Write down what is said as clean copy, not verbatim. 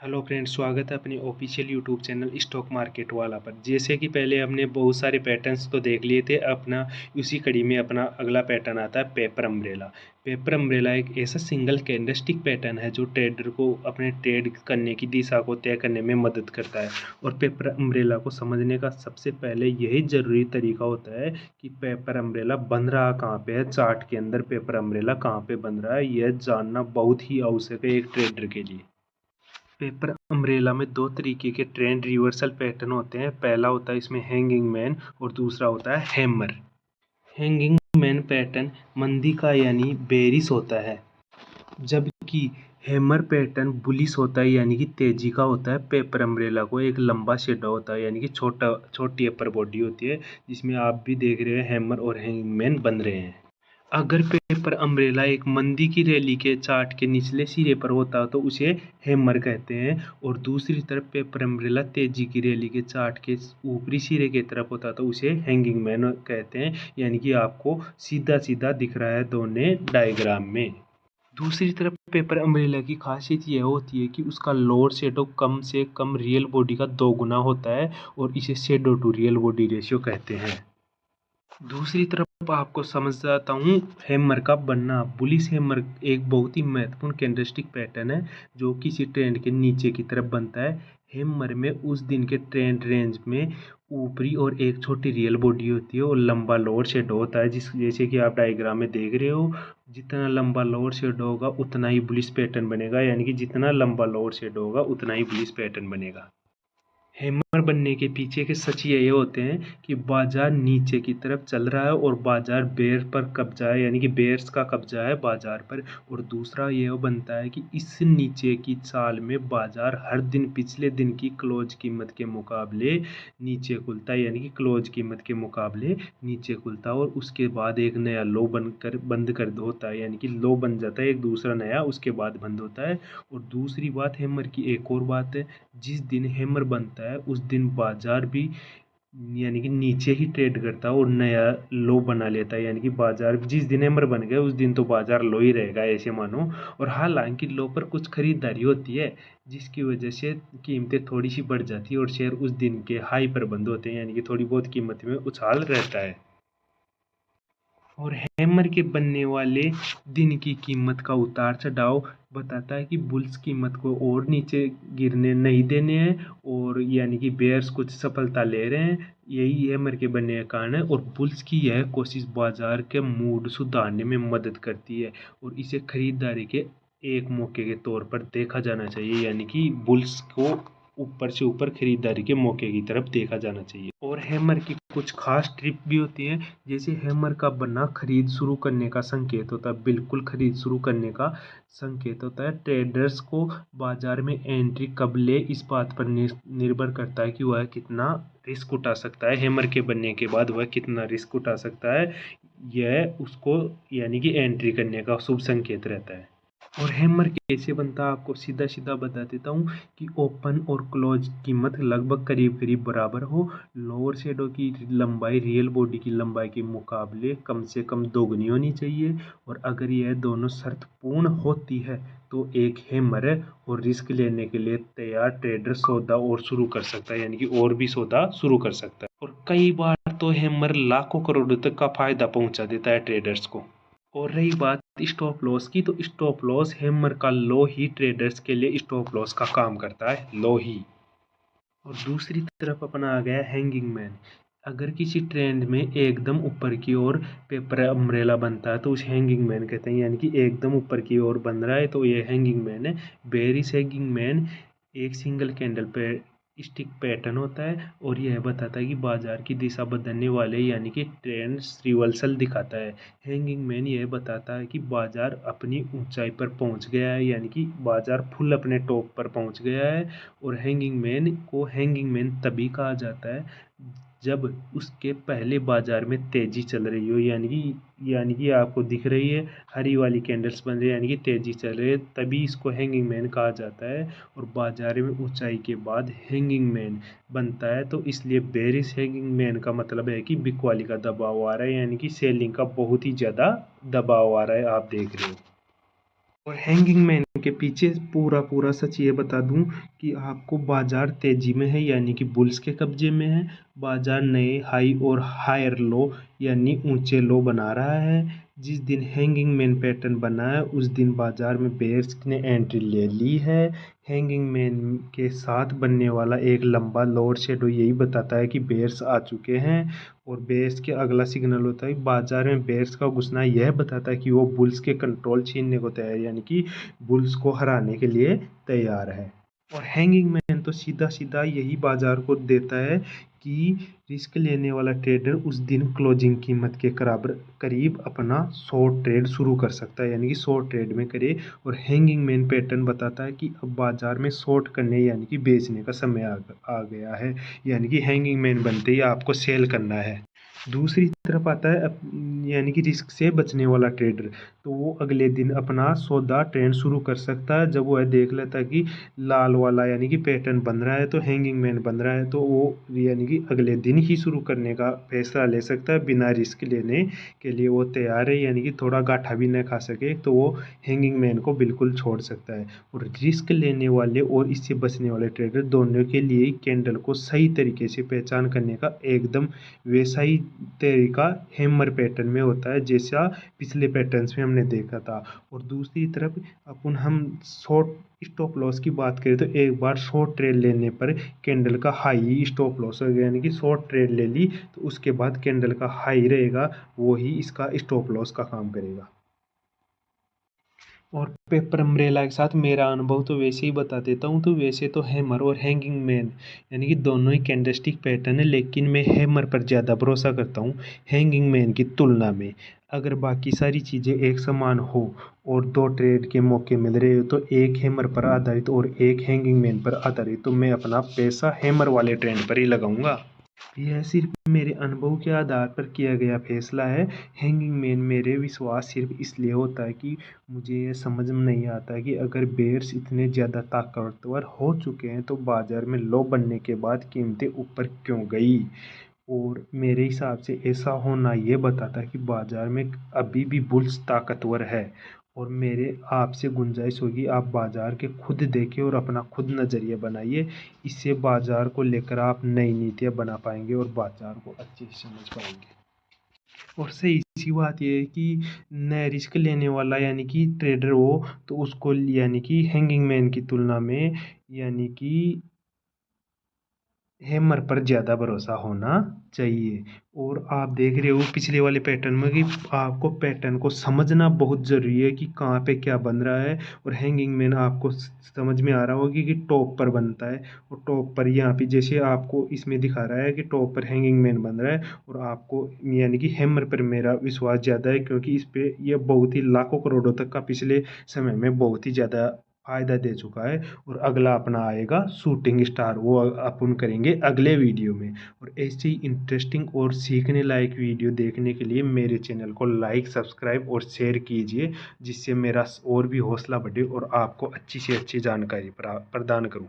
Hello friends, स्वागत है अपने official YouTube channel stock market वाला पर। जैसे कि पहले हमने बहुत सारे पैटर्न्स तो देख लिए थे, अपना उसी कड़ी में अपना अगला पैटर्न आता है पेपर अम्ब्रेला। पेपर अम्ब्रेला एक ऐसा सिंगल कैंडलस्टिक पैटर्न है जो ट्रेडर को अपने ट्रेड करने की दिशा को तय करने में मदद करता है। और पेपर अम्ब्रेला को समझने का सबसे पहले यही ज़रूरी तरीका होता है कि पेपर अम्ब्रेला बन रहा कहाँ पे है, चार्ट के अंदर पेपर अम्ब्रेला कहाँ पे बन रहा है, यह जानना बहुत ही आवश्यक है एक ट्रेडर के लिए। पेपर अम्ब्रेला में दो तरीके के ट्रेंड रिवर्सल पैटर्न होते हैं। पहला होता है इसमें हैंगिंग मैन और दूसरा होता है हैमर। हैंगिंग मैन पैटर्न मंदी का यानी बेरिश होता है, जबकि हैमर पैटर्न बुलिश होता है यानी कि तेजी का होता है। पेपर अम्ब्रेला को एक लंबा शेडो होता है यानी कि छोटी अपर बॉडी होती है, जिसमें आप भी देख रहे हैं हैमर और हैंगिंग मैन बन रहे हैं। अगर पेपर अम्ब्रेला एक मंदी की रैली के चार्ट के निचले सिरे पर होता तो उसे हैमर कहते हैं, और दूसरी तरफ पेपर अम्ब्रेला तेजी की रैली के चार्ट के ऊपरी सिरे की तरफ होता तो उसे हैंगिंग मैन कहते हैं। यानी कि आपको सीधा सीधा दिख रहा है दोनों डायग्राम में। दूसरी तरफ पेपर अम्ब्रेला की खासियत यह होती है कि उसका लोअर शेडो कम से कम रियल बॉडी का 2 गुना होता है, और इसे shadow to real body ratio कहते हैं। दूसरी तरफ आपको समझ जाता हूँ हैमर का बनना। बुलिश हैमर एक बहुत ही महत्वपूर्ण कैंडलस्टिक पैटर्न है जो किसी ट्रेंड के नीचे की तरफ बनता है। हैमर में उस दिन के ट्रेंड रेंज में ऊपरी और एक छोटी रियल बॉडी होती है और लंबा लोअर शेडो होता है, जिस जैसे कि आप डायग्राम में देख रहे हो। जितना लंबा लोअर शेडो होगा उतना ही बुलिश पैटर्न बनेगा, यानी कि जितना लंबा लोअर शेडो होगा उतना ही बुलिश पैटर्न बनेगा। हैमर बनने के पीछे के सच ये होते हैं कि बाजार नीचे की तरफ चल रहा है और बाजार बेयर पर कब्जा है, यानी कि बेयर्स का कब्जा है बाजार पर। और दूसरा ये बनता है कि इस नीचे की चाल में बाजार हर दिन पिछले दिन की क्लोज कीमत के मुकाबले नीचे खुलता है, यानी कि क्लोज कीमत के मुकाबले नीचे खुलता है, और उसके बाद एक नया लो बनकर बंद कर होता है, यानी कि लो बन जाता है एक दूसरा नया, उसके बाद बंद होता है। और दूसरी बात हैमर की एक और बात है, जिस दिन हैमर बनता है उस दिन बाजार भी यानी कि नीचे ही ट्रेड करता है और नया लो बना लेता है, यानी कि बाजार जिस दिन हैमर बन गया उस दिन तो बाजार लो ही रहेगा ऐसे मानो। और हालांकि लो पर कुछ खरीदारी होती है जिसकी वजह से कीमतें थोड़ी सी बढ़ जाती है और शेयर उस दिन के हाई पर बंद होते हैं, यानी कि थोड़ी बहुत कीमत में उछाल रहता है। और हैमर के बनने वाले दिन की कीमत का उतार चढ़ाव बताता है कि बुल्स कीमत को और नीचे गिरने नहीं देने हैं, और यानी कि बेयर्स कुछ सफलता ले रहे हैं। यही हैमर के बनने का कारण है, और बुल्स की यह कोशिश बाजार के मूड सुधारने में मदद करती है, और इसे खरीदारी के एक मौके के तौर पर देखा जाना चाहिए, यानी कि बुल्स को ऊपर से ऊपर खरीदारी के मौके की तरफ देखा जाना चाहिए। और हैमर की कुछ खास ट्रिप भी होती हैं, जैसे हैमर का बनना खरीद शुरू करने का संकेत होता है, बिल्कुल खरीद शुरू करने का संकेत होता है। ट्रेडर्स को बाजार में एंट्री कब ले इस बात पर निर्भर करता है कि वह कितना रिस्क उठा सकता है। हैमर के बनने के बाद वह कितना रिस्क उठा सकता है, यह उसको यानी कि एंट्री करने का शुभ संकेत रहता है। और हैमर कैसे बनता है आपको सीधा सीधा बता देता हूँ कि ओपन और क्लोज कीमत लगभग करीब करीब बराबर हो, लोअर शेडो की लंबाई रियल बॉडी की लंबाई के मुकाबले कम से कम दोगुनी होनी चाहिए, और अगर यह दोनों शर्त पूर्ण होती है तो एक हैमर है, और रिस्क लेने के लिए तैयार ट्रेडर सौदा और शुरू कर सकता है, यानी कि और भी सौदा शुरू कर सकता है। और कई बार तो हैमर लाखों करोड़ों तक का फायदा पहुंचा देता है ट्रेडर्स को। और रही बात स्टॉप लॉस की, तो स्टॉप लॉस हैमर का लो ही ट्रेडर्स के लिए स्टॉप लॉस का काम करता है, लो ही। और दूसरी तरफ अपना आ गया हैंगिंग मैन। अगर किसी ट्रेंड में एकदम ऊपर की ओर पेपर अम्ब्रेला बनता है तो उसे हैंगिंग मैन कहते हैं, यानी कि एकदम ऊपर की ओर बन रहा है तो ये हैंगिंग मैन है। बेरिश हैंगिंग मैन एक सिंगल कैंडल पे स्टिक पैटर्न होता है, और यह बताता है कि बाजार की दिशा बदलने वाले यानी कि ट्रेंड रिवर्सल दिखाता है। हैंगिंग मैन यह बताता है कि बाजार अपनी ऊंचाई पर पहुंच गया है, यानी कि बाजार फुल अपने टॉप पर पहुंच गया है। और हैंगिंग मैन को हैंगिंग मैन तभी कहा जाता है जब उसके पहले बाजार में तेजी चल रही हो, यानी कि आपको दिख रही है हरी वाली कैंडल्स बन रही है, यानी कि तेजी चल रही है, तभी इसको हैंगिंग मैन कहा जाता है। और बाजार में ऊंचाई के बाद हैंगिंग मैन बनता है, तो इसलिए बेरिश हैंगिंग मैन का मतलब है कि बिकवाली का दबाव आ रहा है, यानी कि सेलिंग का बहुत ही ज़्यादा दबाव आ रहा है, आप देख रहे हो। और हैंगिंग मैन के पीछे पूरा पूरा सच ये बता दूं कि आपको बाजार तेजी में है यानी कि बुल्स के कब्जे में है। बाजार नए हाई और हायर लो यानी ऊंचे लो बना रहा है। जिस दिन हैंगिंग मैन पैटर्न बना है उस दिन बाजार में बेयर्स ने एंट्री ले ली है। हैंगिंग मैन के साथ बनने वाला एक लंबा लोअर शेडो यही बताता है कि बेयर्स आ चुके हैं। और बेयर्स के अगला सिग्नल होता है बाजार में बेयर्स का घुसना, यह बताता है कि वो बुल्स के कंट्रोल छीनने को तैयार यानी कि बुल्स को हराने के लिए तैयार है। और हैंगिंग मैन तो सीधा सीधा यही बाजार को देता है कि रिस्क लेने वाला ट्रेडर उस दिन क्लोजिंग कीमत के करीब अपना शॉर्ट ट्रेड शुरू कर सकता है यानी कि शॉर्ट ट्रेड में करे। और हैंगिंग मैन पैटर्न बताता है कि अब बाजार में शॉर्ट करने यानी कि बेचने का समय आ गया है यानी कि हैंगिंग मैन बनते ही आपको सेल करना है। दूसरी तरफ आता है यानी कि रिस्क से बचने वाला ट्रेडर, तो वो अगले दिन अपना सौदा ट्रेंड शुरू कर सकता है। जब वो देख लेता है कि लाल वाला यानी कि पैटर्न बन रहा है तो हैंगिंग मैन बन रहा है, तो वो यानी कि अगले दिन ही शुरू करने का फैसला ले सकता है। बिना रिस्क लेने के लिए वो तैयार है यानी कि थोड़ा गाठा भी न खा सके तो वो हैंगिंग मैन को बिल्कुल छोड़ सकता है। और रिस्क लेने वाले और इससे बचने वाले ट्रेडर दोनों के लिए कैंडल को सही तरीके से पहचान करने का एकदम वैसा ही तरीका हैमर पैटर्न में होता है जैसा पिछले पैटर्न्स में हमने देखा था। और दूसरी तरफ अपन हम शॉर्ट स्टॉप लॉस की बात करें तो एक बार शॉर्ट ट्रेड लेने पर कैंडल का हाई स्टॉप लॉस हो गया यानी कि शॉर्ट ट्रेड ले ली तो उसके बाद कैंडल का हाई रहेगा वो ही इसका स्टॉप लॉस का काम करेगा। और पेपर अम्ब्रेला के साथ मेरा अनुभव तो वैसे ही बता देता हूँ। तो वैसे तो हैमर और हैंगिंग मैन यानी कि दोनों ही कैंडलस्टिक पैटर्न है, लेकिन मैं हैमर पर ज़्यादा भरोसा करता हूँ हैंगिंग मैन की तुलना में। अगर बाकी सारी चीज़ें एक समान हो और दो ट्रेड के मौके मिल रहे हो तो एक हैमर पर आधारित और एक हैंगिंग मैन पर आधारित तो मैं अपना पैसा हैमर वाले ट्रेंड पर ही लगाऊंगा। यह सिर्फ मेरे अनुभव के आधार पर किया गया फैसला है। हैंगिंग मैन मेरे विश्वास सिर्फ इसलिए होता है कि मुझे यह समझ में नहीं आता कि अगर बेयर्स इतने ज़्यादा ताकतवर हो चुके हैं तो बाज़ार में लो बनने के बाद कीमतें ऊपर क्यों गई। और मेरे हिसाब से ऐसा होना ये बताता है कि बाज़ार में अभी भी बुल्स ताकतवर है। और मेरे आपसे गुंजाइश होगी आप बाज़ार के खुद देखें और अपना खुद नज़रिया बनाइए। इससे बाज़ार को लेकर आप नई नीतियाँ बना पाएंगे और बाज़ार को अच्छे से समझ पाएंगे। और सही सी बात यह है कि नया रिस्क लेने वाला यानी कि ट्रेडर हो तो उसको यानी कि हैंगिंग मैन की तुलना में यानी कि हैमर पर ज़्यादा भरोसा होना चाहिए। और आप देख रहे हो पिछले वाले पैटर्न में कि आपको पैटर्न को समझना बहुत ज़रूरी है कि कहाँ पे क्या बन रहा है। और हैंगिंग मैन आपको समझ में आ रहा होगा कि टॉप पर बनता है और टॉप पर यहाँ पे जैसे आपको इसमें दिखा रहा है कि टॉप पर हैंगिंग मैन बन रहा है और आपको यानी कि हैमर पर मेरा विश्वास ज़्यादा है क्योंकि इस पे यह बहुत ही लाखों करोड़ों तक का पिछले समय में बहुत ही ज़्यादा फायदा दे चुका है। और अगला अपना आएगा शूटिंग स्टार, वो अपन करेंगे अगले वीडियो में। और ऐसी ही इंटरेस्टिंग और सीखने लायक वीडियो देखने के लिए मेरे चैनल को लाइक सब्सक्राइब और शेयर कीजिए जिससे मेरा और भी हौसला बढ़े और आपको अच्छी से अच्छी जानकारी प्रदान करूं।